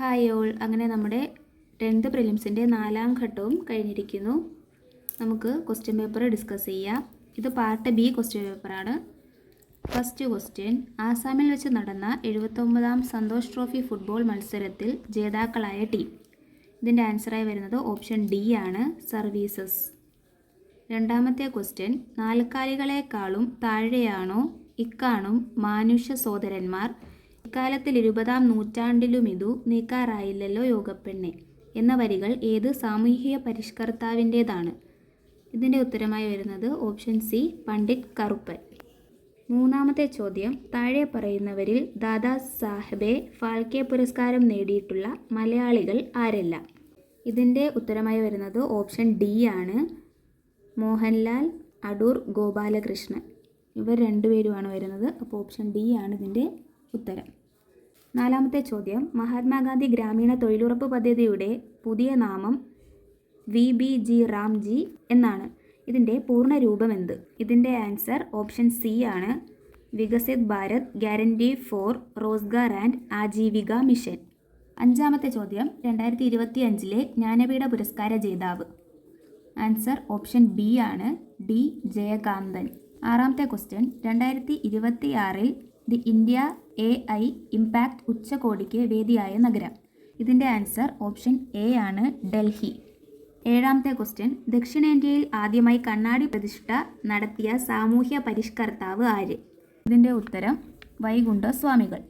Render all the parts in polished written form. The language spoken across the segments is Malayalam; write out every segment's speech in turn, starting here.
ഹായ് ഓൾ, അങ്ങനെ നമ്മുടെ 10th പ്രിലിംസിൻ്റെ 4ാം ഘട്ടവും കഴിഞ്ഞിരിക്കുന്നു. നമുക്ക് ക്വസ്റ്റ്യൻ പേപ്പർ ഡിസ്കസ് ചെയ്യാം. ഇത് പാർട്ട് ബി ക്വസ്റ്റ്യൻ പേപ്പറാണ്. ഫസ്റ്റ് ക്വസ്റ്റ്യൻ: ആസാമിൽ വെച്ച് നടന്ന 79ാം സന്തോഷ് ട്രോഫി ഫുട്ബോൾ മത്സരത്തിൽ ജേതാക്കളായ ടീം. ഇതിൻ്റെ ആൻസറായി വരുന്നത് ഓപ്ഷൻ ഡി ആണ്, സർവീസസ്. രണ്ടാമത്തെ ക്വസ്റ്റ്യൻ: നാൽക്കാലികളെക്കാളും താഴെയാണോ ഇക്കാണും മാനുഷ്യ സോദരന്മാർ, ഇക്കാലത്തിൽ 20ാം നൂറ്റാണ്ടിലുമിതു നീക്കാറായില്ലല്ലോ യോഗപ്പെണ്ണെ എന്ന വരികൾ ഏത് സാമൂഹിക പരിഷ്കർത്താവിൻ്റേതാണ്? ഇതിൻ്റെ ഉത്തരമായി വരുന്നത് ഓപ്ഷൻ സി, പണ്ഡിറ്റ് കറുപ്പൻ. മൂന്നാമത്തെ ചോദ്യം: താഴെ പറയുന്നവരിൽ ദാദാ സാഹബെ ഫാൽക്കെ പുരസ്കാരം നേടിയിട്ടുള്ള മലയാളികൾ ആരെല്ലാം? ഇതിൻ്റെ ഉത്തരമായി വരുന്നത് ഓപ്ഷൻ ഡി ആണ്, മോഹൻലാൽ, അടൂർ ഗോപാലകൃഷ്ണൻ. ഇവർ രണ്ടുപേരുമാണ് വരുന്നത്. അപ്പോൾ ഓപ്ഷൻ ഡി ആണ് ഇതിൻ്റെ ഉത്തരം. നാലാമത്തെ ചോദ്യം: മഹാത്മാഗാന്ധി ഗ്രാമീണ തൊഴിലുറപ്പ് പദ്ധതിയുടെ പുതിയ നാമം VBG റാംജി എന്നാണ്. ഇതിൻ്റെ പൂർണ്ണ രൂപം എന്ത്? ഇതിൻ്റെ ആൻസർ ഓപ്ഷൻ സി ആണ്, Viksit Bharat guarantee four Rozgar and Aajeevika mission. അഞ്ചാമത്തെ ചോദ്യം: 2025 ജ്ഞാനപീഠ പുരസ്കാര ജേതാവ്. ആൻസർ ഓപ്ഷൻ ബി ആണ്, ഡി ജയകാന്തൻ. ആറാമത്തെ question: 2026 the India AI impact ഉച്ചകോടിക്ക് വേദിയായ നഗരം. ഇതിൻ്റെ ആൻസർ ഓപ്ഷൻ എ ആണ്, ഡൽഹി. ഏഴാമത്തെ ക്വസ്റ്റ്യൻ: ദക്ഷിണേന്ത്യയിൽ ആദ്യമായി കണ്ണാടി പ്രതിഷ്ഠ നടത്തിയ സാമൂഹ്യ പരിഷ്കർത്താവ് ആര്? ഇതിൻ്റെ ഉത്തരം വൈകുണ്ഠ സ്വാമികൾ.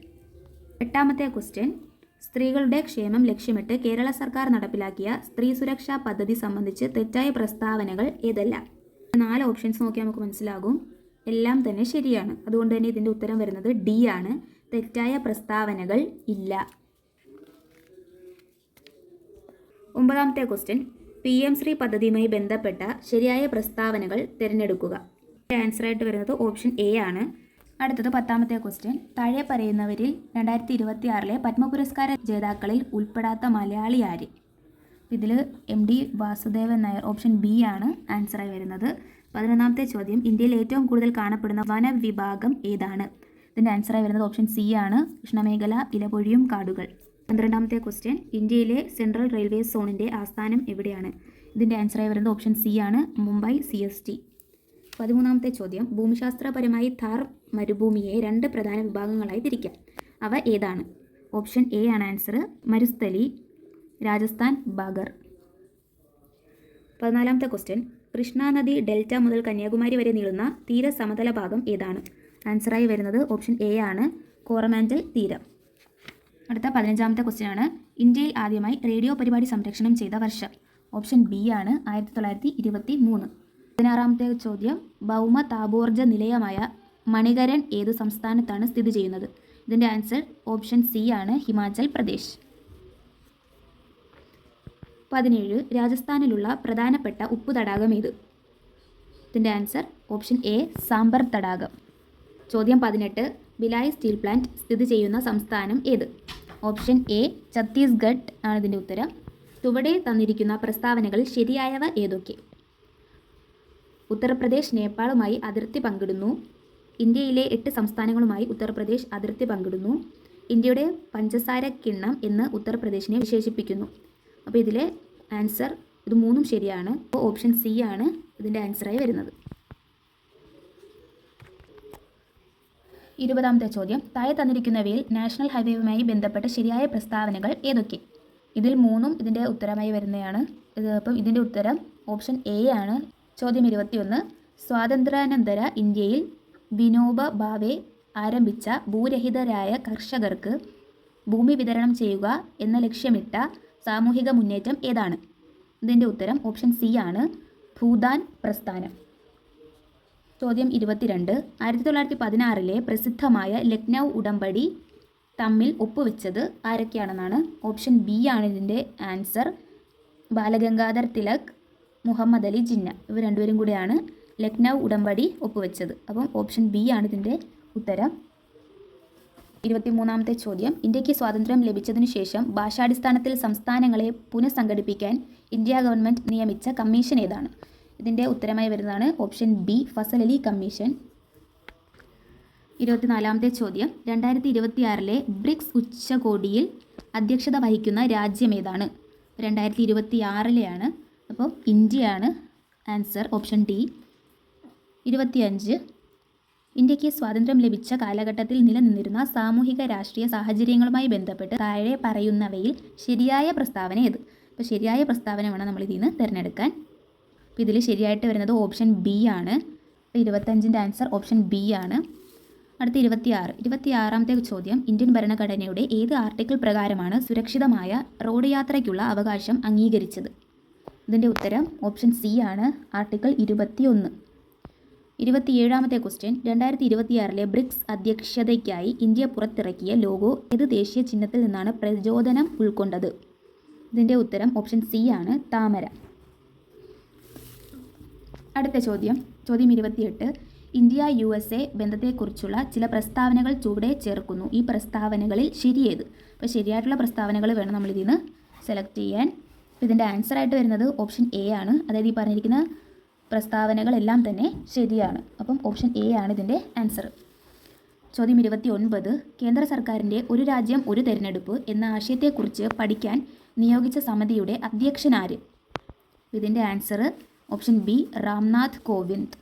എട്ടാമത്തെ ക്വസ്റ്റ്യൻ: സ്ത്രീകളുടെ ക്ഷേമം ലക്ഷ്യമിട്ട് കേരള സർക്കാർ നടപ്പിലാക്കിയ സ്ത്രീ സുരക്ഷാ പദ്ധതി സംബന്ധിച്ച് തെറ്റായ പ്രസ്താവനകൾ ഏതെല്ലാം? 4 ഓപ്ഷൻസ് നോക്കി നമുക്ക് മനസ്സിലാകും, എല്ലാം തന്നെ ശരിയാണ്. അതുകൊണ്ട് തന്നെ ഇതിൻ്റെ ഉത്തരം വരുന്നത് ഡി ആണ്, തെറ്റായ പ്രസ്താവനകൾ ഇല്ല. ഒമ്പതാമത്തെ ക്വസ്റ്റ്യൻ: PM ശ്രീ പദ്ധതിയുമായി ബന്ധപ്പെട്ട ശരിയായ പ്രസ്താവനകൾ തിരഞ്ഞെടുക്കുക. ആൻസറായിട്ട് വരുന്നത് ഓപ്ഷൻ എ ആണ്. അടുത്തത് 10ാമത്തെ ക്വസ്റ്റ്യൻ: താഴെ പറയുന്നവരിൽ 2026 പത്മപുരസ്കാര ജേതാക്കളിൽ ഉൾപ്പെടാത്ത മലയാളി ആര്? ഇതിൽ MD Vasudevan Nair, option B ആണ് ആൻസറായി വരുന്നത്. 11ാമത്തെ ചോദ്യം: ഇന്ത്യയിൽ ഏറ്റവും കൂടുതൽ കാണപ്പെടുന്ന വനവിഭാഗം ഏതാണ്? ഇതിൻ്റെ ആൻസറായി വരുന്നത് ഓപ്ഷൻ സി ആണ്, ഉഷ്ണമേഖല ഇലപൊഴിയും കാടുകൾ. 12ാമത്തെ ക്വസ്റ്റ്യൻ: ഇന്ത്യയിലെ സെൻട്രൽ റെയിൽവേ സോണിൻ്റെ ആസ്ഥാനം എവിടെയാണ്? ഇതിൻ്റെ ആൻസറായി വരുന്നത് ഓപ്ഷൻ സി ആണ്, മുംബൈ CST. 13ാമത്തെ ചോദ്യം: ഭൂമിശാസ്ത്രപരമായി ഥാർ മരുഭൂമിയെ 2 പ്രധാന വിഭാഗങ്ങളായി തിരിക്കാം. അവ ഏതാണ്? ഓപ്ഷൻ എ ആണ് ആൻസർ, മരുസ്ഥലി, രാജസ്ഥാൻ, ബാഗർ. 14ാമത്തെ ക്വസ്റ്റ്യൻ: കൃഷ്ണ നദി ഡെൽറ്റ മുതൽ കന്യാകുമാരി വരെ നീളുന്ന തീര സമതല ഭാഗം ഏതാണ്? ആൻസറായി വരുന്നത് ഓപ്ഷൻ എ ആണ്, കോറമാൻഡൽ തീരം. അടുത്ത 15ാമത്തെ ക്വസ്റ്റ്യൻ ആണ്: ഇന്ത്യയിൽ ആദ്യമായി റേഡിയോ പരിപാടി സംരക്ഷണം ചെയ്ത വർഷം. ഓപ്ഷൻ ബി ആണ്, 1923. 16ാമത്തെ ചോദ്യം: ഭൗമ താപോർജ്ജ നിലയമായ മണികരൻ ഏത് സംസ്ഥാനത്താണ് സ്ഥിതി ചെയ്യുന്നത്? ഇതിൻ്റെ ആൻസർ ഓപ്ഷൻ സി ആണ്, ഹിമാചൽ പ്രദേശ്. 17 രാജസ്ഥാനിലുള്ള പ്രധാനപ്പെട്ട ഉപ്പു തടാകം ഏത്? ഇതിൻ്റെ ആൻസർ ഓപ്ഷൻ എ, സാമ്പർ തടാകം. ചോദ്യം 18: ഭിലായ് സ്റ്റീൽ പ്ലാന്റ് സ്ഥിതി ചെയ്യുന്ന സംസ്ഥാനം ഏത്? ഓപ്ഷൻ എ, ഛത്തീസ്ഗഡ് ആണ് ഇതിൻ്റെ ഉത്തരം. ചുവടെ തന്നിരിക്കുന്ന പ്രസ്താവനകളിൽ ശരിയായവ ഏതൊക്കെ? ഉത്തർപ്രദേശ് നേപ്പാളുമായി അതിർത്തി പങ്കിടുന്നു. ഇന്ത്യയിലെ 8 സംസ്ഥാനങ്ങളുമായി ഉത്തർപ്രദേശ് അതിർത്തി പങ്കിടുന്നു. ഇന്ത്യയുടെ പഞ്ചസാര കിണ്ണം എന്ന് ഉത്തർപ്രദേശിനെ വിശേഷിപ്പിക്കുന്നു. അപ്പോൾ ഇതിലെ ആൻസർ ഇത് 3ഉം ശരിയാണ്. അപ്പോൾ ഓപ്ഷൻ സി ആണ് ഇതിൻ്റെ ആൻസറായി വരുന്നത്. 20ാമത്തെ ചോദ്യം: താഴെ തന്നിരിക്കുന്നവയിൽ നാഷണൽ ഹൈവേയുമായി ബന്ധപ്പെട്ട ശരിയായ പ്രസ്താവനകൾ ഏതൊക്കെ? ഇതിൽ 3ഉം ഇതിൻ്റെ ഉത്തരമായി വരുന്നതാണ്. അപ്പം ഇതിൻ്റെ ഉത്തരം ഓപ്ഷൻ എ ആണ്. ചോദ്യം 21: സ്വാതന്ത്ര്യാനന്തര ഇന്ത്യയിൽ വിനോബ ഭാവെ ആരംഭിച്ച ഭൂരഹിതരായ കർഷകർക്ക് ഭൂമി വിതരണം ചെയ്യുക എന്ന ലക്ഷ്യമിട്ട സാമൂഹിക മുന്നേറ്റം ഏതാണ്? ഇതിൻ്റെ ഉത്തരം ഓപ്ഷൻ സി ആണ്, ഭൂദാൻ പ്രസ്ഥാനം. ചോദ്യം 22: 1916 പ്രസിദ്ധമായ ലക്നൗ ഉടമ്പടി തമ്മിൽ ഒപ്പുവെച്ചത് ആരൊക്കെയാണെന്നാണ്? ഓപ്ഷൻ ബി ആണ് ഇതിൻ്റെ ആൻസർ, ബാലഗംഗാധർ തിലക്, മുഹമ്മദ് അലി ജിന്ന. ഇവർ രണ്ടുപേരും കൂടെയാണ് ലക്നൗ ഉടമ്പടി ഒപ്പുവെച്ചത്. അപ്പം ഓപ്ഷൻ ബി ആണ് ഇതിൻ്റെ ഉത്തരം. 23ാമത്തെ ചോദ്യം: ഇന്ത്യക്ക് സ്വാതന്ത്ര്യം ലഭിച്ചതിനു ശേഷം ഭാഷാടിസ്ഥാനത്തിൽ സംസ്ഥാനങ്ങളെ പുനഃസംഘടിപ്പിക്കാൻ ഇന്ത്യ ഗവൺമെൻറ് നിയമിച്ച കമ്മീഷൻ ഏതാണ്? ഇതിൻ്റെ ഉത്തരമായി വരുന്നതാണ് option B, Fazal Ali commission. 24ാമത്തെ ചോദ്യം 2026 ബ്രിക്സ് ഉച്ചകോടിയിൽ അധ്യക്ഷത വഹിക്കുന്ന രാജ്യം ഏതാണ്? 2026 അപ്പോൾ ഇന്ത്യയാണ് ആൻസർ, ഓപ്ഷൻ ഡി. 25 ഇന്ത്യക്ക് സ്വാതന്ത്ര്യം ലഭിച്ച കാലഘട്ടത്തിൽ നിലനിന്നിരുന്ന സാമൂഹിക രാഷ്ട്രീയ സാഹചര്യങ്ങളുമായി ബന്ധപ്പെട്ട് താഴെ പറയുന്നവയിൽ ശരിയായ പ്രസ്താവന ഏത്? അപ്പോൾ ശരിയായ പ്രസ്താവന വേണം നമ്മൾ ഇതിൽ നിന്ന് തിരഞ്ഞെടുക്കാൻ. അപ്പോൾ ഇതിൽ ശരിയായിട്ട് വരുന്നത് ഓപ്ഷൻ ബി ആണ്. അപ്പോൾ 25ൻ്റെ ആൻസർ ഓപ്ഷൻ ബി ആണ്. അടുത്ത 26ാമത്തെ ചോദ്യം, ഇന്ത്യൻ ഭരണഘടനയുടെ ഏത് ആർട്ടിക്കിൾ പ്രകാരമാണ് സുരക്ഷിതമായ റോഡ് യാത്രയ്ക്കുള്ള അവകാശം അംഗീകരിച്ചത്? ഇതിൻ്റെ ഉത്തരം ഓപ്ഷൻ സി ആണ്, ആർട്ടിക്കിൾ 21. 27ാമത്തെ ക്വസ്റ്റ്യൻ, 2026 ബ്രിക്സ് അധ്യക്ഷതയ്ക്കായി ഇന്ത്യ പുറത്തിറക്കിയ ലോഗോ ഏത് ദേശീയ ചിഹ്നത്തിൽ നിന്നാണ് പ്രചോദനം ഉൾക്കൊണ്ടത്? ഇതിൻ്റെ ഉത്തരം ഓപ്ഷൻ സി ആണ്, താമര. അടുത്ത ചോദ്യം 28, ഇന്ത്യ USA ബന്ധത്തെക്കുറിച്ചുള്ള ചില പ്രസ്താവനകൾ ചുവടെ ചേർക്കുന്നു. ഈ പ്രസ്താവനകളിൽ ശരിയേത്? അപ്പോൾ ശരിയായിട്ടുള്ള പ്രസ്താവനകൾ വേണം നമ്മൾ ഇതിൽ നിന്ന് സെലക്ട് ചെയ്യാൻ. അപ്പോൾ ഇതിൻ്റെ ആൻസറായിട്ട് വരുന്നത് ഓപ്ഷൻ എ ആണ്. അതായത് ഈ പറഞ്ഞിരിക്കുന്ന പ്രസ്താവനകളെല്ലാം തന്നെ ശരിയാണ്. അപ്പം ഓപ്ഷൻ എ ആണ് ഇതിൻ്റെ ആൻസർ. ചോദ്യം 29, കേന്ദ്ര സർക്കാരിൻ്റെ ഒരു രാജ്യം ഒരു തെരഞ്ഞെടുപ്പ് എന്ന ആശയത്തെക്കുറിച്ച് പഠിക്കാൻ നിയോഗിച്ച സമിതിയുടെ അധ്യക്ഷൻ ആര്? ഇതിൻ്റെ answer option B, Ramnath Kovind.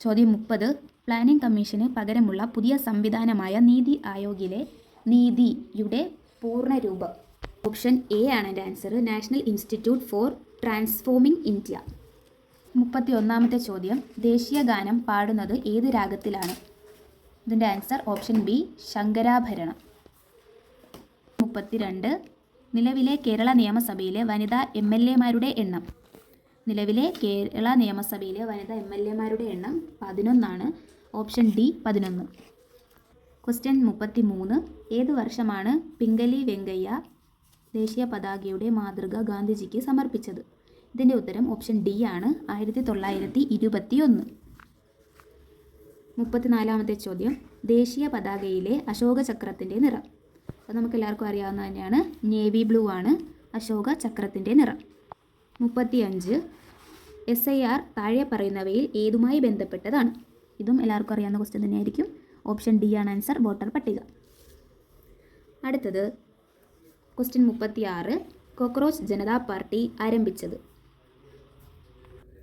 ചോദ്യം 30, പ്ലാനിംഗ് കമ്മീഷന് പകരമുള്ള പുതിയ സംവിധാനമായ നീതി ആയോഗിലെ നീതിയുടെ പൂർണ്ണരൂപം? ഓപ്ഷൻ എ ആണ് എൻ്റെ answer, national institute for transforming India. 31ാമത്തെ ചോദ്യം, ദേശീയ ഗാനം പാടുന്നത് ഏത് രാഗത്തിലാണ്? ഇതിൻ്റെ ആൻസർ ഓപ്ഷൻ ബി, ശങ്കരാഭരണം. 32, നിലവിലെ കേരള നിയമസഭയിലെ വനിതാ MLA-മാരുടെ എണ്ണം? നിലവിലെ കേരള നിയമസഭയിലെ വനിതാ MLA-മാരുടെ എണ്ണം 11 ആണ്. Option D, 11. ക്വസ്റ്റ്യൻ 33, ഏത് വർഷമാണ് പിംഗലി വെങ്കയ്യ ദേശീയ പതാകയുടെ മാതൃക ഗാന്ധിജിക്ക് സമർപ്പിച്ചത്? ഇതിൻ്റെ ഉത്തരം ഓപ്ഷൻ ഡി ആണ്, 1921. 34ാമത്തെ ചോദ്യം, ദേശീയ പതാകയിലെ അശോക ചക്രത്തിൻ്റെ നിറം? അത് നമുക്ക് എല്ലാവർക്കും അറിയാവുന്ന തന്നെയാണ്, നേവി ബ്ലൂ ആണ് അശോക ചക്രത്തിൻ്റെ നിറം. 35, SIR താഴെ പറയുന്നവയിൽ ഏതുമായി ബന്ധപ്പെട്ടതാണ്? ഇതും എല്ലാവർക്കും അറിയാവുന്ന ക്വസ്റ്റ്യൻ തന്നെയായിരിക്കും. ഓപ്ഷൻ ഡി ആണ് ആൻസർ, വോട്ടർ പട്ടിക. അടുത്തത് ക്വസ്റ്റ്യൻ 36, കോക്രോച്ച് ജനതാ പാർട്ടി ആരംഭിച്ചത്?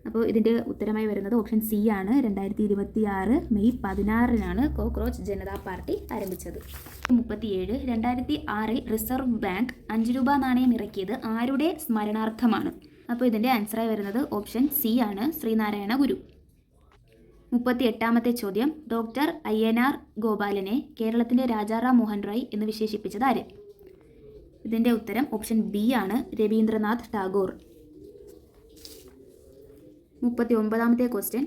അപ്പോൾ ഇതിൻ്റെ ഉത്തരമായി വരുന്നത് ഓപ്ഷൻ സി ആണ്, 2026 മെയ് 16 കോക്രോച്ച് ജനതാ പാർട്ടി ആരംഭിച്ചത്. 37, 2006 റിസർവ് ബാങ്ക് 5 രൂപ നാണയം ഇറക്കിയത് ആരുടെ സ്മരണാർത്ഥമാണ്? അപ്പോൾ ഇതിൻ്റെ ആൻസറായി വരുന്നത് ഓപ്ഷൻ സി ആണ്, ശ്രീനാരായണ ഗുരു. 38ാമത്തെ ചോദ്യം, ഡോക്ടർ അയ്യനാർ ഗോപാലനെ കേരളത്തിൻ്റെ രാജാറാം മോഹൻ റോയ് എന്ന് വിശേഷിപ്പിച്ചത് ആര്? ഇതിൻ്റെ ഉത്തരം ഓപ്ഷൻ ബി ആണ്, രവീന്ദ്രനാഥ് ടാഗോർ. 39ാമത്തെ ക്വസ്റ്റ്യൻ,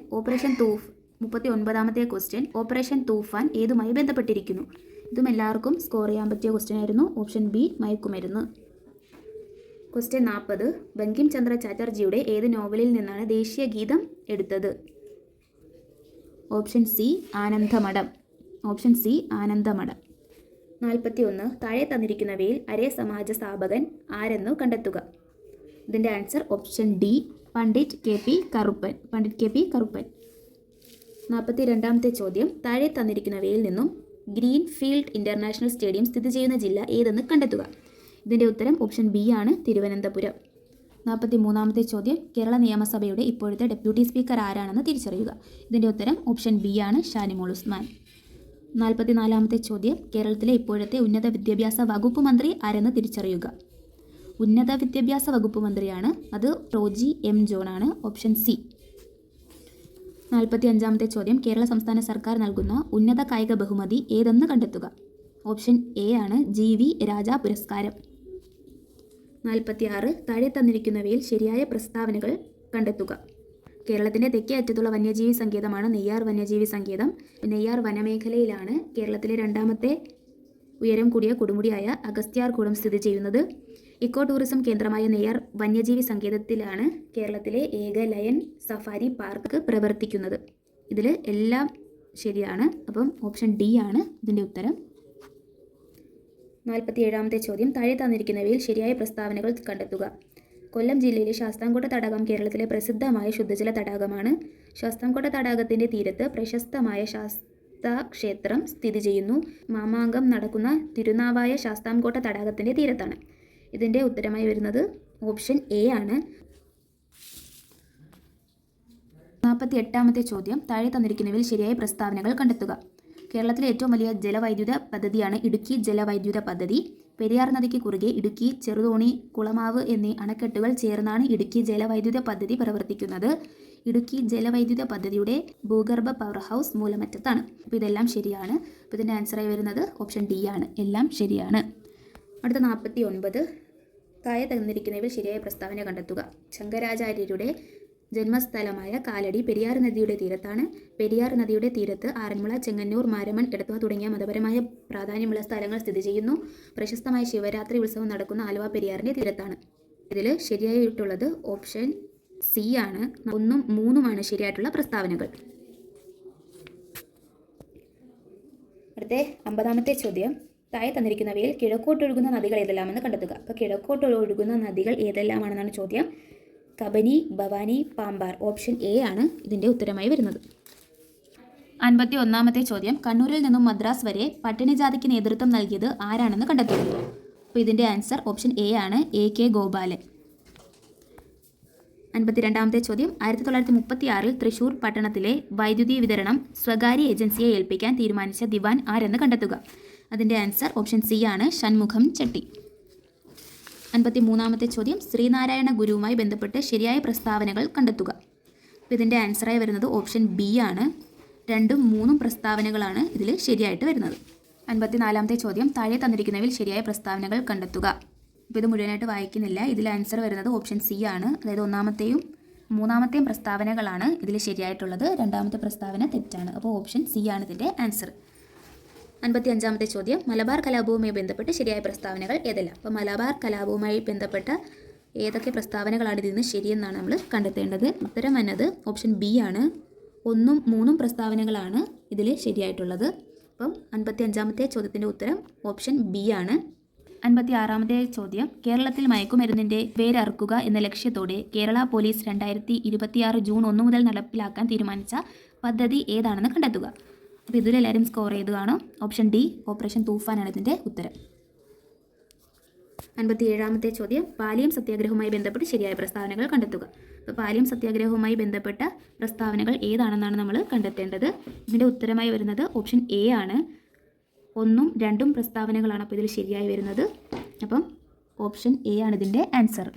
ഓപ്പറേഷൻ തൂഫാൻ ഏതുമായി ബന്ധപ്പെട്ടിരിക്കുന്നു? ഇതും എല്ലാവർക്കും സ്കോർ ചെയ്യാൻ പറ്റിയ ക്വസ്റ്റ്യൻ ആയിരുന്നു. ഓപ്ഷൻ ബി, മയക്കുമരുന്ന്. ക്വസ്റ്റ്യൻ 40, ബങ്കിം ചന്ദ്ര ചാറ്റർജിയുടെ ഏത് നോവലിൽ നിന്നാണ് ദേശീയ ഗീതം എടുത്തത്? Option C, Anandamath. 41, താഴെ തന്നിരിക്കുന്നവയിൽ അരേ സമാജ സ്ഥാപകൻ ആരെന്നു കണ്ടെത്തുക? ഇതിൻ്റെ answer option D, Pandit K P Karuppan. 42ാമത്തെ ചോദ്യം, താഴെ തന്നിരിക്കുന്നവയിൽ നിന്നും ഗ്രീൻ ഫീൽഡ് ഇൻ്റർനാഷണൽ സ്റ്റേഡിയം സ്ഥിതി ചെയ്യുന്ന ജില്ല ഏതെന്ന് കണ്ടെത്തുക? ഇതിൻ്റെ ഉത്തരം ഓപ്ഷൻ ബി ആണ്, തിരുവനന്തപുരം. 43ാമത്തെ ചോദ്യം, കേരള നിയമസഭയുടെ ഇപ്പോഴത്തെ ഡെപ്യൂട്ടി സ്പീക്കർ ആരാണെന്ന് തിരിച്ചറിയുക? ഇതിൻ്റെ ഉത്തരം ഓപ്ഷൻ ബി ആണ്, ഷാനിമോൾ ഉസ്മാൻ. 44ാമത്തെ ചോദ്യം, കേരളത്തിലെ ഇപ്പോഴത്തെ ഉന്നത വിദ്യാഭ്യാസ വകുപ്പ് മന്ത്രി ആരെന്ന് തിരിച്ചറിയുക? ഉന്നത വിദ്യാഭ്യാസ വകുപ്പ് മന്ത്രിയാണ്, അത് റോജി എം ജോൺ ആണ്. Option C. 45ാമത്തെ ചോദ്യം, കേരള സംസ്ഥാന സർക്കാർ നൽകുന്ന ഉന്നത കായിക ബഹുമതി ഏതെന്ന് കണ്ടെത്തുക? ഓപ്ഷൻ എ ആണ്, GV രാജാ പുരസ്കാരം. 46, താഴെ തന്നിരിക്കുന്നവയിൽ ശരിയായ പ്രസ്താവനകൾ കണ്ടെത്തുക. കേരളത്തിൻ്റെ തെക്കേ അറ്റത്തുള്ള വന്യജീവി സങ്കേതമാണ് നെയ്യാർ വന്യജീവി സങ്കേതം. നെയ്യാർ വനമേഖലയിലാണ് കേരളത്തിലെ രണ്ടാമത്തെ ഉയരം കൂടിയ കൊടുമുടിയായ അഗസ്ത്യാർകൂടം സ്ഥിതി ചെയ്യുന്നത്. ഇക്കോ ടൂറിസം കേന്ദ്രമായ നെയ്യാർ വന്യജീവി സങ്കേതത്തിലാണ് കേരളത്തിലെ ഏക ലയൺ സഫാരി പാർക്ക് പ്രവർത്തിക്കുന്നത്. ഇതിൽ എല്ലാം ശരിയാണ്. അപ്പം ഓപ്ഷൻ ഡി ആണ് ഇതിൻ്റെ ഉത്തരം. 47ാമത്തെ ചോദ്യം, താഴെ തന്നിരിക്കുന്നവയിൽ ശരിയായ പ്രസ്താവനകൾ കണ്ടെത്തുക. കൊല്ലം ജില്ലയിലെ ശാസ്താംകോട്ട തടാകം കേരളത്തിലെ പ്രസിദ്ധമായ ശുദ്ധജല തടാകമാണ്. ശാസ്താംകോട്ട തടാകത്തിൻ്റെ തീരത്ത് പ്രശസ്തമായ ശാസ്താ ക്ഷേത്രം സ്ഥിതി ചെയ്യുന്നു? മാമാങ്കം നടക്കുന്ന തിരുനാവായ ശാസ്താംകോട്ട തടാകത്തിൻ്റെ തീരത്താണ്. ഇതിൻ്റെ ഉത്തരമായി വരുന്നത് ഓപ്ഷൻ എ ആണ്. 48ാമത്തെ ചോദ്യം, താഴെ തന്നിരിക്കുന്നവയിൽ ശരിയായ പ്രസ്താവനകൾ കണ്ടെത്തുക. കേരളത്തിലെ ഏറ്റവും വലിയ ജലവൈദ്യുത പദ്ധതിയാണ് ഇടുക്കി ജലവൈദ്യുത പദ്ധതി. പെരിയാർ നദിക്ക് കുറുകെ ഇടുക്കി, ചെറുതോണി, കുളമാവ് എന്നീ അണക്കെട്ടുകൾ ചേർന്നാണ് ഇടുക്കി ജലവൈദ്യുത പദ്ധതി പ്രവർത്തിക്കുന്നത്. ഇടുക്കി ജലവൈദ്യുത പദ്ധതിയുടെ ഭൂഗർഭ പവർ ഹൗസ് മൂലമറ്റത്താണ്. അപ്പോൾ ഇതെല്ലാം ശരിയാണ്. അപ്പോൾ ഇതിൻ്റെ ആൻസറായി വരുന്നത് ഓപ്ഷൻ ഡി ആണ്. എല്ലാം ശരിയാണ്. അടുത്ത 49, താഴെ തന്നിരിക്കുന്നവയിൽ ശരിയായ പ്രസ്താവന കണ്ടെത്തുക. ശങ്കരാചാര്യരുടെ ജന്മസ്ഥലമായ കാലടി പെരിയാർ നദിയുടെ തീരത്താണ്. പെരിയാർ നദിയുടെ തീരത്ത് ആറന്മുള, ചെങ്ങന്നൂർ, മാരമൺ, എടത്വ തുടങ്ങിയ മതപരമായ പ്രാധാന്യമുള്ള സ്ഥലങ്ങൾ സ്ഥിതി ചെയ്യുന്നു. പ്രശസ്തമായ ശിവരാത്രി ഉത്സവം നടക്കുന്ന ആലുവ പെരിയാറിൻ്റെ തീരത്താണ്. ഇതിൽ ശരിയായിട്ടുള്ളത് ഓപ്ഷൻ സി ആണ്. 1ഉം 3ഉമാണ് ശരിയായിട്ടുള്ള പ്രസ്താവനകൾ. അടുത്ത 50ാമത്തെ ചോദ്യം, താഴെ തന്നിരിക്കുന്നവയിൽ കിഴക്കോട്ടൊഴുകുന്ന നദികൾ ഏതെല്ലാമെന്ന് കണ്ടെത്തുക. അപ്പോൾ കിഴക്കോട്ടൊഴുകുന്ന നദികൾ ഏതെല്ലാമാണെന്നാണ് ചോദ്യം. കബനി, ഭവാനി, പാമ്പാർ. ഓപ്ഷൻ എ ആണ് ഇതിൻ്റെ ഉത്തരമായി വരുന്നത്. 51ാമത്തെ ചോദ്യം, കണ്ണൂരിൽ നിന്നും മദ്രാസ് വരെ പട്ടിണിജാതിക്ക് നേതൃത്വം നൽകിയത് ആരാണെന്ന് കണ്ടെത്തുക. അപ്പോൾ ഇതിൻ്റെ ആൻസർ ഓപ്ഷൻ എ ആണ്. A.K. ഗോപാലൻ. 52ാമത്തെ ചോദ്യം, 1936-ൽ തൃശൂർ പട്ടണത്തിലെ വൈദ്യുതി വിതരണം സ്വകാര്യ ഏജൻസിയെ ഏൽപ്പിക്കാൻ തീരുമാനിച്ച ദിവാൻ ആരെന്ന് കണ്ടെത്തുക. അതിൻ്റെ ആൻസർ ഓപ്ഷൻ സി ആണ്. ഷൺമുഖം ചെട്ടി. 53ാമത്തെ ചോദ്യം, ശ്രീനാരായണ ഗുരുവുമായി ബന്ധപ്പെട്ട് ശരിയായ പ്രസ്താവനകൾ കണ്ടെത്തുക. അപ്പോൾ ഇതിൻ്റെ ആൻസറായി വരുന്നത് ഓപ്ഷൻ ബി ആണ്. 2ഉം 3ഉം പ്രസ്താവനകളാണ് ഇതിൽ ശരിയായിട്ട് വരുന്നത്. 54ാമത്തെ ചോദ്യം, താഴെ തന്നിരിക്കുന്നവയിൽ ശരിയായ പ്രസ്താവനകൾ കണ്ടെത്തുക. അപ്പോൾ ഇത് മുഴുവനായിട്ട് വായിക്കുന്നില്ല. ഇതിൽ ആൻസർ വരുന്നത് ഓപ്ഷൻ സി ആണ്. അതായത് 1ാമത്തെയും 3ാമത്തെയും പ്രസ്താവനകളാണ് ഇതിൽ ശരിയായിട്ടുള്ളത്. 2ാമത്തെ പ്രസ്താവന തെറ്റാണ്. അപ്പോൾ ഓപ്ഷൻ സി ആണ് ഇതിൻ്റെ ആൻസർ. 55ാമത്തെ ചോദ്യം, മലബാർ കലാപവുമായി ബന്ധപ്പെട്ട് ശരിയായ പ്രസ്താവനകൾ ഏതെല്ലാം. അപ്പോൾ മലബാർ കലാപവുമായി ബന്ധപ്പെട്ട ഏതൊക്കെ പ്രസ്താവനകളാണ് ഇതിൽ നിന്ന് ശരിയെന്നാണ് നമ്മൾ കണ്ടെത്തേണ്ടത്. ഉത്തരം വന്നത് ഓപ്ഷൻ ബി ആണ്. 1ഉം 3ഉം പ്രസ്താവനകളാണ് ഇതിൽ ശരിയായിട്ടുള്ളത്. അപ്പം 55ാമത്തെ ചോദ്യത്തിൻ്റെ ഉത്തരം ഓപ്ഷൻ ബി ആണ്. 56ാമത്തെ ചോദ്യം, കേരളത്തിൽ മയക്കുമരുന്നിൻ്റെ വേരറുക്കുക എന്ന ലക്ഷ്യത്തോടെ കേരള പോലീസ് 2026 ജൂൺ 1 മുതൽ നടപ്പിലാക്കാൻ തീരുമാനിച്ച പദ്ധതി ഏതാണെന്ന് കണ്ടെത്തുക. അപ്പോൾ ഇതിലെല്ലാവരും സ്കോർ ചെയ്ത് കാണും. ഓപ്ഷൻ ഡി, ഓപ്പറേഷൻ തൂഫാനാണ് ഇതിൻ്റെ ഉത്തരം. 57ാമത്തെ ചോദ്യം, പാലിയം സത്യാഗ്രഹവുമായി ബന്ധപ്പെട്ട് ശരിയായ പ്രസ്താവനകൾ കണ്ടെത്തുക. അപ്പോൾ പാലിയം സത്യാഗ്രഹവുമായി ബന്ധപ്പെട്ട പ്രസ്താവനകൾ ഏതാണെന്നാണ് നമ്മൾ കണ്ടെത്തേണ്ടത്. ഇതിൻ്റെ ഉത്തരമായി വരുന്നത് ഓപ്ഷൻ എ ആണ്. 1ഉം 2ഉം പ്രസ്താവനകളാണ് അപ്പോൾ ഇതിൽ ശരിയായി വരുന്നത്. അപ്പം ഓപ്ഷൻ എ ആണ് ഇതിൻ്റെ ആൻസർ.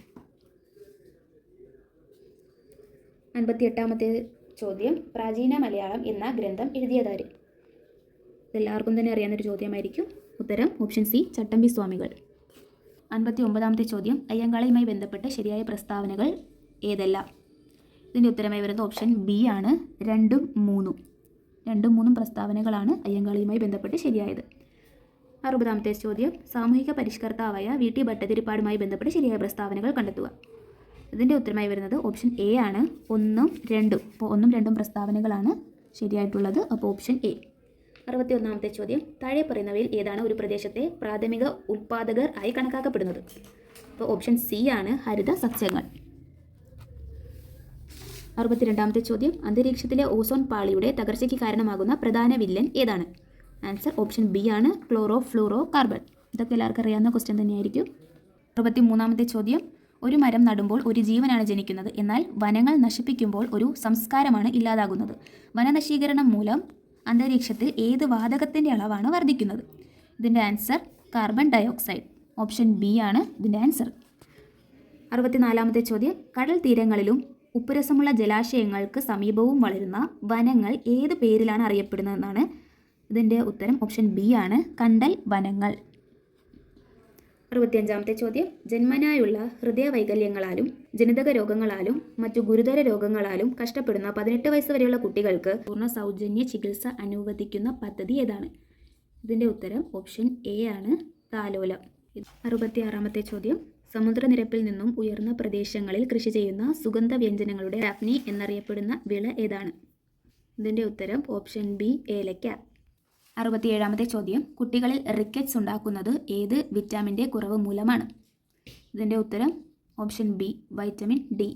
58ാമത്തെ ചോദ്യം, പ്രാചീന മലയാളം എന്ന ഗ്രന്ഥം എഴുതിയതാര്. ഇതെല്ലാവർക്കും തന്നെ അറിയാവുന്നൊരു ചോദ്യമായിരിക്കും. ഉത്തരം ഓപ്ഷൻ സി, ചട്ടമ്പി സ്വാമികൾ. 59ാമത്തെ ചോദ്യം, അയ്യങ്കാളിയുമായി ബന്ധപ്പെട്ട് ശരിയായ പ്രസ്താവനകൾ ഏതെല്ലാം. ഇതിൻ്റെ ഉത്തരമായി വരുന്നത് ഓപ്ഷൻ ബി ആണ്. 2ഉം 3ഉം പ്രസ്താവനകളാണ് അയ്യങ്കാളിയുമായി ബന്ധപ്പെട്ട് ശരിയായത്. 60ാമത്തെ ചോദ്യം, സാമൂഹിക പരിഷ്കർത്താവായ വി.ടി. ഭട്ടതിരിപ്പാടുമായി ബന്ധപ്പെട്ട് ശരിയായ പ്രസ്താവനകൾ കണ്ടെത്തുക. ഇതിൻ്റെ ഉത്തരമായി വരുന്നത് ഓപ്ഷൻ എ ആണ്. 1ഉം 2ഉം. അപ്പോൾ 1ഉം 2ഉം പ്രസ്താവനകളാണ് ശരിയായിട്ടുള്ളത്. അപ്പോൾ ഓപ്ഷൻ എ. 61ാമത്തെ ചോദ്യം, താഴെ പറയുന്നവയിൽ ഏതാണ് ഒരു പ്രദേശത്തെ പ്രാഥമിക ഉൽപ്പാദകർ ആയി കണക്കാക്കപ്പെടുന്നത്. അപ്പോൾ ഓപ്ഷൻ സി ആണ്, ഹരിത സസ്യങ്ങൾ. 62ാമത്തെ ചോദ്യം, അന്തരീക്ഷത്തിലെ ഓസോൺ പാളിയുടെ തകർച്ചയ്ക്ക് കാരണമാകുന്ന പ്രധാന വില്ലൻ ഏതാണ്. ആൻസർ ഓപ്ഷൻ ബി ആണ്, ക്ലോറോ ഫ്ലൂറോ കാർബൺ. ഇതൊക്കെ എല്ലാവർക്കും അറിയാവുന്ന ക്വസ്റ്റ്യൻ തന്നെയായിരിക്കും. 63ാമത്തെ ചോദ്യം, ഒരു മരം നടുമ്പോൾ ഒരു ജീവനാണ് ജനിക്കുന്നത്, എന്നാൽ വനങ്ങൾ നശിപ്പിക്കുമ്പോൾ ഒരു സംസ്കാരമാണ് ഇല്ലാതാകുന്നത്. വനനശീകരണം മൂലം അന്തരീക്ഷത്തിൽ ഏത് വാതകത്തിൻ്റെ അളവാണ് വർദ്ധിക്കുന്നത്. ഇതിൻ്റെ answer carbon dioxide. Option B ആണ് ഇതിൻ്റെ ആൻസർ. 64ാമത്തെ ചോദ്യം, കടൽ തീരങ്ങളിലും ഉപ്പുരസമുള്ള ജലാശയങ്ങൾക്ക് സമീപവും വളരുന്ന വനങ്ങൾ ഏത് പേരിലാണ് അറിയപ്പെടുന്നതെന്നാണ്. ഇതിൻ്റെ ഉത്തരം ഓപ്ഷൻ ബി ആണ്, കണ്ടൽ വനങ്ങൾ. 65ാമത്തെ ചോദ്യം, ജന്മനായുള്ള ഹൃദയവൈകല്യങ്ങളാലും ജനിതക രോഗങ്ങളാലും മറ്റു ഗുരുതര രോഗങ്ങളാലും കഷ്ടപ്പെടുന്ന 18 വയസ്സ് വരെയുള്ള കുട്ടികൾക്ക് പൂർണ്ണ സൗജന്യ ചികിത്സ അനുവദിക്കുന്ന പദ്ധതി ഏതാണ്. ഇതിൻ്റെ ഉത്തരം ഓപ്ഷൻ എ ആണ്, താലോലം. 66ാമത്തെ ചോദ്യം, സമുദ്രനിരപ്പിൽ നിന്നും ഉയർന്ന പ്രദേശങ്ങളിൽ കൃഷി ചെയ്യുന്ന സുഗന്ധവ്യഞ്ജനങ്ങളുടെ ഡാഫ്നി എന്നറിയപ്പെടുന്ന വിള ഏതാണ്. ഇതിൻ്റെ ഉത്തരം ഓപ്ഷൻ ബി, ഏലക്ക. 67ാമത്തെ ചോദ്യം, കുട്ടികളിൽ റിക്കറ്റ്സ് ഉണ്ടാക്കുന്നത് ഏത് വിറ്റാമിൻ്റെ കുറവ് മൂലമാണ്. ഇതിൻ്റെ ഉത്തരം ഓപ്ഷൻ ബി, വൈറ്റമിൻ ഡി.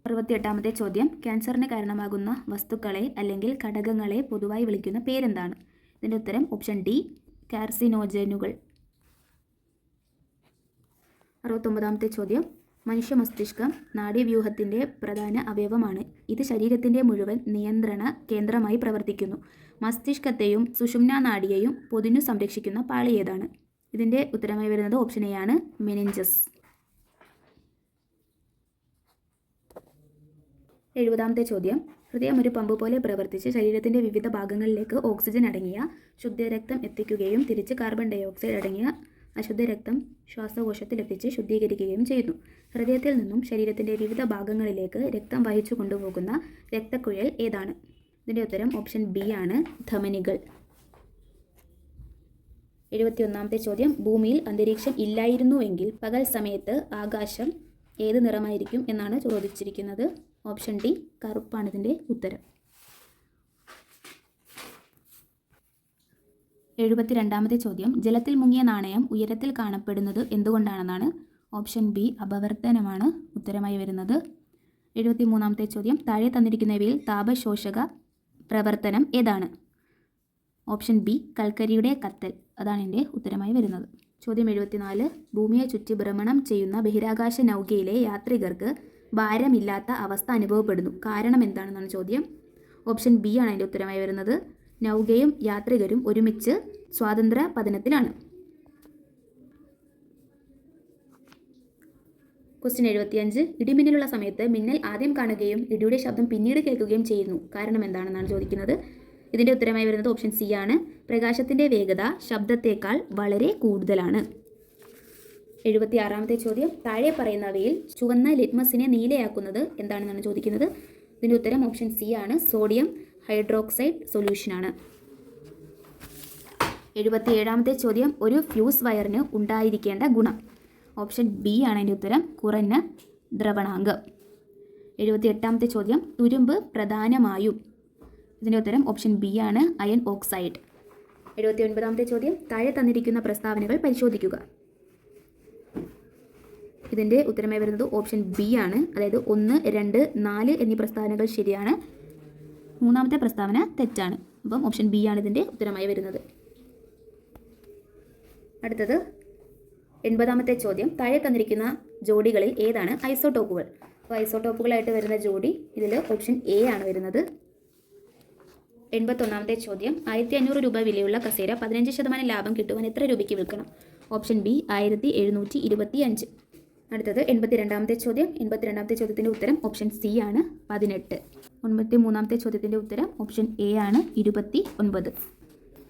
68ാമത്തെ ചോദ്യം, ക്യാൻസറിന് കാരണമാകുന്ന വസ്തുക്കളെ അല്ലെങ്കിൽ ഘടകങ്ങളെ പൊതുവായി വിളിക്കുന്ന പേരെന്താണ്? ഇതിൻ്റെ ഉത്തരം ഓപ്ഷൻ ഡി, കാർസിനോജനുകൾ. 69ാമത്തെ ചോദ്യം, മനുഷ്യ മസ്തിഷ്കം നാഡീവ്യൂഹത്തിൻ്റെ പ്രധാന അവയവമാണ്. ഇത് ശരീരത്തിൻ്റെ മുഴുവൻ നിയന്ത്രണ കേന്ദ്രമായി പ്രവർത്തിക്കുന്നു. മസ്തിഷ്കത്തെയും സുഷുമ്നാ നാഡിയെയും പൊതിഞ്ഞു സംരക്ഷിക്കുന്ന പാളി ഏതാണ്? ഇതിൻ്റെ ഉത്തരമായി വരുന്നത് ഓപ്ഷൻ എ ആണ്, മെനിഞ്ചസ്. 70ാമത്തെ ചോദ്യം, ഹൃദയം ഒരു പമ്പ് പോലെ പ്രവർത്തിച്ച് ശരീരത്തിൻ്റെ വിവിധ ഭാഗങ്ങളിലേക്ക് ഓക്സിജൻ അടങ്ങിയ ശുദ്ധരക്തം എത്തിക്കുകയും തിരിച്ച് കാർബൺ ഡയോക്സൈഡ് അടങ്ങിയ അശുദ്ധ രക്തം ശ്വാസകോശത്തിൽ എത്തിച്ച് ശുദ്ധീകരിക്കുകയും ചെയ്യുന്നു. ഹൃദയത്തിൽ നിന്നും ശരീരത്തിൻ്റെ വിവിധ ഭാഗങ്ങളിലേക്ക് രക്തം വഹിച്ചു കൊണ്ടുപോകുന്ന രക്തക്കുഴൽ ഏതാണ്? ഇതിൻ്റെ ഉത്തരം ഓപ്ഷൻ ബി ആണ്, ധമനികൾ. 71ാമത്തെ ചോദ്യം, ഭൂമിയിൽ അന്തരീക്ഷം ഇല്ലായിരുന്നുവെങ്കിൽ പകൽ സമയത്ത് ആകാശം ഏത് നിറമായിരിക്കും എന്നാണ് ചോദിച്ചിരിക്കുന്നത്. ഓപ്ഷൻ ഡി, കറുപ്പാണ് ഇതിൻ്റെ ഉത്തരം. 72ാമത്തെ ചോദ്യം, ജലത്തിൽ മുങ്ങിയ നാണയം ഉയരത്തിൽ കാണപ്പെടുന്നത് എന്തുകൊണ്ടാണെന്നാണ്? ഓപ്ഷൻ ബി, അപവർത്തനമാണ് ഉത്തരമായി വരുന്നത്. 73ാമത്തെ ചോദ്യം, താഴെ തന്നിരിക്കുന്നവയിൽ താപശോഷക പ്രവർത്തനം ഏതാണ്? ഓപ്ഷൻ ബി, കൽക്കരിയുടെ കത്തൽ, അതാണ് എൻ്റെ ഉത്തരമായി വരുന്നത്. ചോദ്യം 74, ഭൂമിയെ ചുറ്റി ഭ്രമണം ചെയ്യുന്ന ബഹിരാകാശ നൗകയിലെ യാത്രികർക്ക് ഭാരമില്ലാത്ത അവസ്ഥ അനുഭവപ്പെടുന്നു. കാരണം എന്താണെന്നാണ് ചോദ്യം. ഓപ്ഷൻ ബി ആണ് അതിൻ്റെ ഉത്തരമായി വരുന്നത്. നൗകയും യാത്രികരും ഒരുമിച്ച് സ്വാതന്ത്ര്യ പതനത്തിലാണ്. ക്വസ്റ്റ്യൻ 75, ഇടിമിന്നലുള്ള സമയത്ത് മിന്നൽ ആദ്യം കാണുകയും ഇടിയുടെ ശബ്ദം പിന്നീട് കേൾക്കുകയും ചെയ്യുന്നു. കാരണം എന്താണെന്നാണ് ചോദിക്കുന്നത്. ഇതിൻ്റെ ഉത്തരമായി വരുന്നത് ഓപ്ഷൻ സി ആണ്, പ്രകാശത്തിൻ്റെ വേഗത ശബ്ദത്തേക്കാൾ വളരെ കൂടുതലാണ്. 76ാമത്തെ ചോദ്യം, താഴെ പറയുന്നവയിൽ ചുവന്ന ലിറ്റ്മസിനെ നീലയാക്കുന്നത് എന്താണെന്നാണ് ചോദിക്കുന്നത്. ഇതിൻ്റെ ഉത്തരം ഓപ്ഷൻ സി ആണ്, സോഡിയം ഹൈഡ്രോക്സൈഡ് സൊല്യൂഷനാണ്. 77ാമത്തെ ചോദ്യം, ഒരു ഫ്യൂസ് വയറിന് ഉണ്ടായിരിക്കേണ്ട ഗുണം? ഓപ്ഷൻ ബി ആണ് അതിൻ്റെ ഉത്തരം, കുറഞ്ഞ ദ്രവണാങ്കം. 78ാമത്തെ ചോദ്യം, തുരുമ്പ് പ്രധാനമായും? ഇതിൻ്റെ ഉത്തരം ഓപ്ഷൻ ബി ആണ്, അയൺ ഓക്സൈഡ്. 79ാമത്തെ ചോദ്യം, താഴെ തന്നിരിക്കുന്ന പ്രസ്താവനകൾ പരിശോധിക്കുക. ഇതിൻ്റെ ഉത്തരമായി വരുന്നത് ഓപ്ഷൻ ബി ആണ്, അതായത് 1, 2, 4 എന്നീ പ്രസ്താവനകൾ ശരിയാണ്, 3ാമത്തെ പ്രസ്താവന തെറ്റാണ്. അപ്പം ഓപ്ഷൻ ബി ആണ് ഇതിൻ്റെ ഉത്തരമായി വരുന്നത്. അടുത്തത് 80ാമത്തെ ചോദ്യം, താഴെ തന്നിരിക്കുന്ന ജോഡികളിൽ ഏതാണ് ഐസോടോപ്പുകൾ? അപ്പോൾ ഐസോടോപ്പുകളായിട്ട് വരുന്ന ജോഡി ഇതിൽ ഓപ്ഷൻ എ ആണ് വരുന്നത്. 81ാമത്തെ ചോദ്യം, 1500 രൂപ വിലയുള്ള കസേര 15% ലാഭം കിട്ടുവാൻ എത്ര രൂപയ്ക്ക് വിൽക്കണം? Option B, 1725. അടുത്തത് 82ാമത്തെ ചോദ്യം. 82ാമത്തെ ചോദ്യത്തിൻ്റെ ഉത്തരം ഓപ്ഷൻ സി ആണ്, 18. 93ാമത്തെ ചോദ്യത്തിൻ്റെ ഉത്തരം ഓപ്ഷൻ എ ആണ്, 29.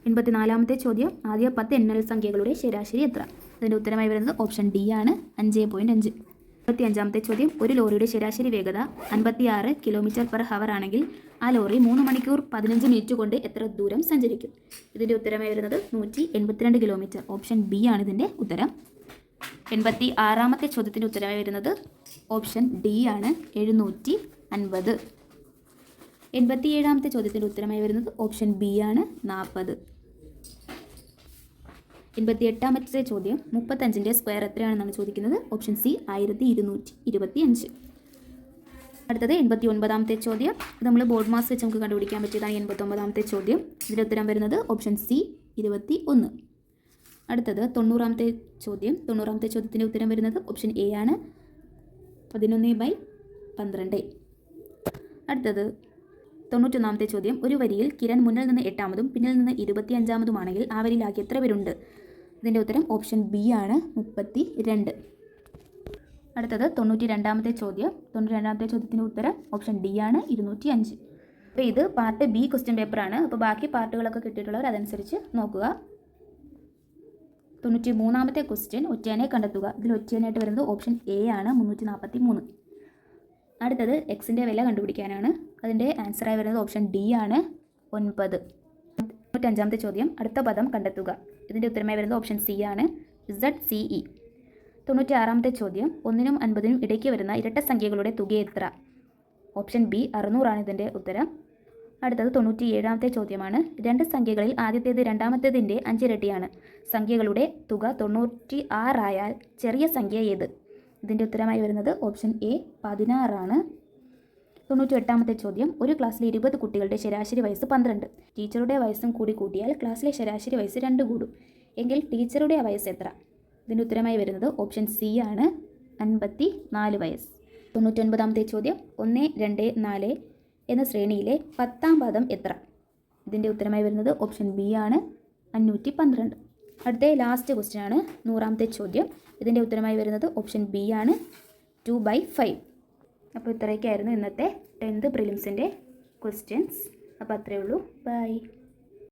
84ാമത്തെ ചോദ്യം, ആദ്യ 10 എണ്ണൽ സംഖ്യകളുടെ ശരാശരി എത്ര? അതിൻ്റെ ഉത്തരമായി വരുന്നത് ഓപ്ഷൻ ഡി ആണ്, 5.5. 25ാമത്തെ ചോദ്യം, ഒരു ലോറിയുടെ ശരാശരി വേഗത 56 km/h ആണെങ്കിൽ ആ ലോറി 3 മണിക്കൂർ 15 മിനിറ്റ് കൊണ്ട് എത്ര ദൂരം സഞ്ചരിക്കും? ഇതിൻ്റെ ഉത്തരമായി വരുന്നത് 182 കിലോമീറ്റർ. ഓപ്ഷൻ ബി ആണ് ഇതിൻ്റെ ഉത്തരം. 86ാമത്തെ ചോദ്യത്തിൻ്റെ ഉത്തരമായി വരുന്നത് ഓപ്ഷൻ ഡി ആണ്, 750. 87ാമത്തെ ചോദ്യത്തിൻ്റെ ഉത്തരമായി വരുന്നത് ഓപ്ഷൻ ബി ആണ്, 40. 88ാമത്തെ ചോദ്യം, 35ൻ്റെ സ്ക്വയർ എത്രയാണെന്നാണ് ചോദിക്കുന്നത്. Option C, 1225. അടുത്തത് 89ാമത്തെ ചോദ്യം. ഇത് നമ്മൾ ബോർഡ് മാസ് വെച്ച് നമുക്ക് കണ്ടുപിടിക്കാൻ പറ്റിയതാണ് 89ാമത്തെ ചോദ്യം. ഇതിൻ്റെ ഉത്തരം വരുന്നത് ഓപ്ഷൻ സി, 21. അടുത്തത് 90ാമത്തെ ചോദ്യം. 90ാമത്തെ ചോദ്യത്തിൻ്റെ ഉത്തരം വരുന്നത് ഓപ്ഷൻ എ ആണ്, 11/12. അടുത്തത് 91ാമത്തെ ചോദ്യം, ഒരു വരിയിൽ കിരൺ മുന്നിൽ നിന്ന് 8ാമതും പിന്നിൽ നിന്ന് 25ാമതുമാണെങ്കിൽ ആ വരിയിലാക്കി എത്ര പേരുണ്ട്? ഇതിൻ്റെ ഉത്തരം ഓപ്ഷൻ ബി ആണ്, 32. അടുത്തത് 92ാമത്തെ ചോദ്യം. 92ാമത്തെ ചോദ്യത്തിൻ്റെ ഉത്തരം ഓപ്ഷൻ ഡി ആണ്, 205. അപ്പോൾ ഇത് പാർട്ട് ബി ക്വസ്റ്റ്യൻ പേപ്പറാണ്. അപ്പോൾ ബാക്കി പാർട്ടുകളൊക്കെ കിട്ടിയിട്ടുള്ളവർ അതനുസരിച്ച് നോക്കുക. 93ാമത്തെ ക്വസ്റ്റ്യൻ, ഒറ്റയാനെ കണ്ടെത്തുക. ഇതിൽ ഒറ്റയാനായിട്ട് വരുന്നത് ഓപ്ഷൻ എ ആണ്, 343. അടുത്തത് എക്സിൻ്റെ വില കണ്ടുപിടിക്കാനാണ്. അതിൻ്റെ ആൻസറായി വരുന്നത് ഓപ്ഷൻ ഡി ആണ്, 9. 95ാമത്തെ ചോദ്യം, അടുത്ത പദം കണ്ടെത്തുക. ഇതിൻ്റെ ഉത്തരമായി വരുന്നത് ഓപ്ഷൻ സി ആണ്, ZCE. 96ാമത്തെ ചോദ്യം, 1നും 50നും ഇടയ്ക്ക് വരുന്ന ഇരട്ട സംഖ്യകളുടെ തുക എത്ര? ഓപ്ഷൻ ബി, 600 ആണ് ഇതിൻ്റെ ഉത്തരം. അടുത്തത് 97ാമത്തെ ചോദ്യമാണ്. രണ്ട് സംഖ്യകളിൽ ആദ്യത്തേത് രണ്ടാമത്തേതിൻ്റെ 5 ഇരട്ടിയാണ്. സംഖ്യകളുടെ തുക 96 ആയാൽ ചെറിയ സംഖ്യ ഏത്? ഇതിൻ്റെ ഉത്തരമായി വരുന്നത് ഓപ്ഷൻ എ, 16 ആണ്. 98ാമത്തെ ചോദ്യം, ഒരു ക്ലാസ്സിലെ 20 കുട്ടികളുടെ ശരാശരി വയസ്സ് 12. ടീച്ചറുടെ വയസ്സും കൂടി കൂട്ടിയാൽ ക്ലാസ്സിലെ ശരാശരി വയസ്സ് 2 കൂടും. എങ്കിൽ ടീച്ചറുടെ വയസ്സ് എത്ര? ഇതിൻ്റെ ഉത്തരമായി വരുന്നത് ഓപ്ഷൻ സി ആണ്, 54 വയസ്സ്. 99ാമത്തെ ചോദ്യം, 1, 2, 4 എന്ന ശ്രേണിയിലെ 10ാം പദം എത്ര? ഇതിൻ്റെ ഉത്തരമായി വരുന്നത് ഓപ്ഷൻ ബി ആണ്, 512. അടുത്ത ലാസ്റ്റ് ക്വസ്റ്റ്യൻ ആണ് 100ാമത്തെ ചോദ്യം. ഇതിൻ്റെ ഉത്തരമായി വരുന്നത് ഓപ്ഷൻ ബി ആണ്, 2/5. അപ്പോൾ ഇത്രയൊക്കെയായിരുന്നു ഇന്നത്തെ 10th പ്രിലിംസിൻ്റെ ക്വസ്റ്റ്യൻസ്. അപ്പോൾ അത്രയേ ഉള്ളൂ. ബൈ.